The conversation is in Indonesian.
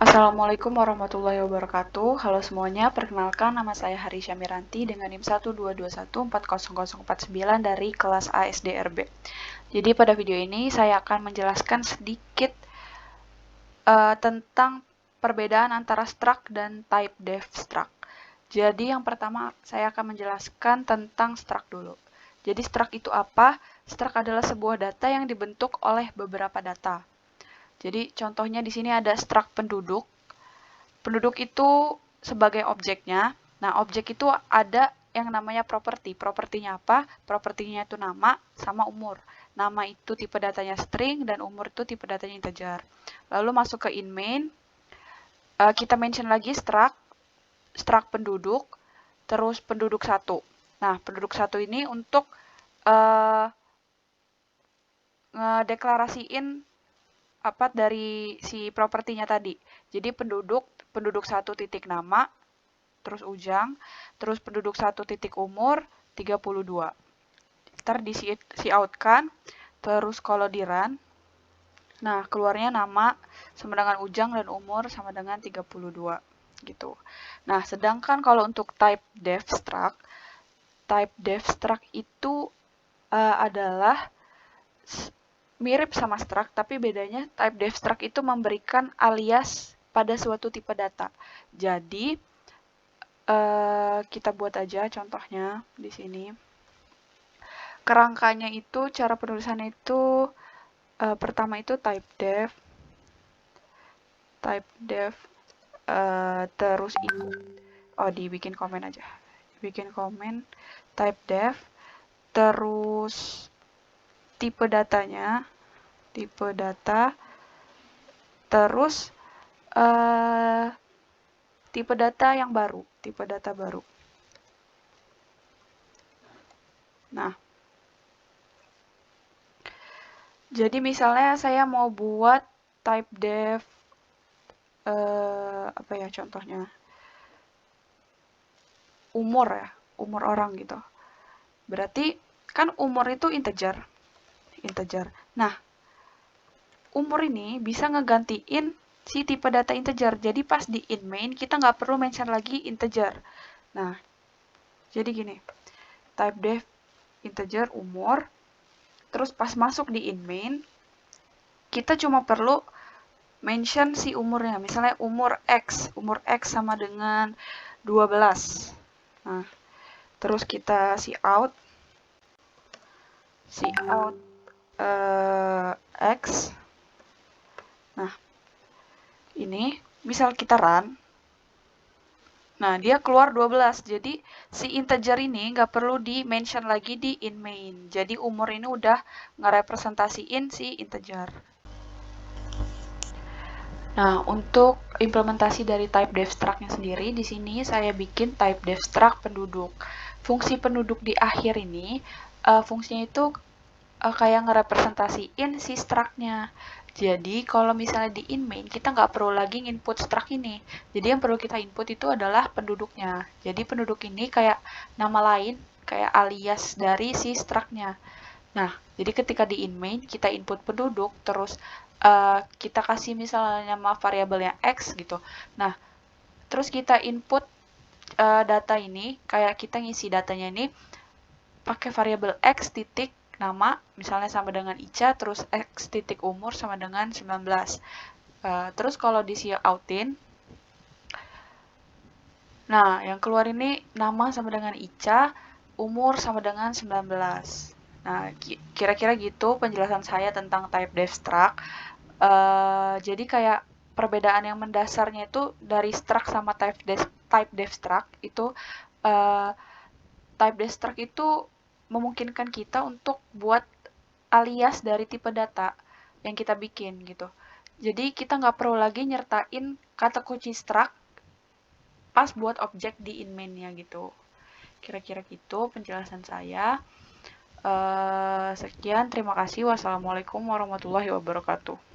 Assalamualaikum warahmatullahi wabarakatuh. Halo semuanya, perkenalkan nama saya Harisha Miranti dengan NIM 122140049 dari kelas A SDRB. Jadi pada video ini saya akan menjelaskan sedikit tentang perbedaan antara struct dan type def struct. Jadi yang pertama saya akan menjelaskan tentang struct dulu. Jadi struct itu apa? Struct adalah sebuah data yang dibentuk oleh beberapa data. Jadi contohnya di sini ada struct penduduk. Penduduk itu sebagai objeknya. Nah, objek itu ada yang namanya properti. Propertinya apa? Propertinya itu nama sama umur. Nama itu tipe datanya string dan umur itu tipe datanya integer. Lalu masuk ke in main. Kita mention lagi struct penduduk, terus penduduk 1. Nah, penduduk 1 ini untuk ngedeklarasiin apa dari si propertinya tadi. Jadi penduduk 1 titik nama, terus ujang, terus penduduk 1 titik umur 32. Ntar di si out kan, terus kalau di run, nah keluarnya nama sama dengan ujang dan umur sama dengan 32 gitu. Nah, sedangkan kalau untuk type def struct itu adalah mirip sama struct, tapi bedanya type def struct itu memberikan alias pada suatu tipe data. Jadi kita buat aja contohnya di sini. Kerangkanya itu, cara penulisannya itu pertama itu type def terus dibikin komen aja. Bikin komen type def terus tipe datanya, tipe data, terus tipe data yang baru, tipe data baru. Nah, jadi misalnya saya mau buat type def apa ya contohnya? Umur ya, umur orang gitu. Berarti kan umur itu integer. Nah, umur ini bisa ngegantiin si tipe data integer. Jadi pas di in main kita nggak perlu mention lagi integer. Nah, jadi gini, type def integer umur, terus pas masuk di in main kita cuma perlu mention si umurnya. Misalnya umur X sama dengan 12. Nah, terus kita out X. Nah, ini misal kita run. Nah, dia keluar 12. Jadi si integer ini nggak perlu di mention lagi di in main. Jadi umur ini udah ngerepresentasiin si integer. Nah, untuk implementasi dari type def struct-nya sendiri, di sini saya bikin type def struct penduduk. Fungsi penduduk di akhir ini, fungsinya itu kayak ngerepresentasiin si struct-nya. Jadi, kalau misalnya di in main, kita nggak perlu lagi input struct ini. Jadi, yang perlu kita input itu adalah penduduknya. Jadi, penduduk ini kayak nama lain, kayak alias dari si struct-nya. Nah, jadi ketika di in main, kita input penduduk, terus kita kasih misalnya nama variabelnya X gitu. Nah, terus kita input data ini, kayak kita ngisi datanya ini pakai variabel X titik nama, misalnya sama dengan Ica, terus X titik umur sama dengan 19. Terus kalau di outin, nah yang keluar ini nama sama dengan Ica, umur sama dengan 19. Nah, kira-kira gitu penjelasan saya tentang type def struct. Jadi kayak perbedaan yang mendasarnya itu dari struct sama type def struct itu type def struct itu memungkinkan kita untuk buat alias dari tipe data yang kita bikin gitu. Jadi kita nggak perlu lagi nyertain kata kunci struct pas buat objek di in main-nya gitu. Kira-kira gitu penjelasan saya. Sekian, terima kasih. Wassalamualaikum warahmatullahi wabarakatuh.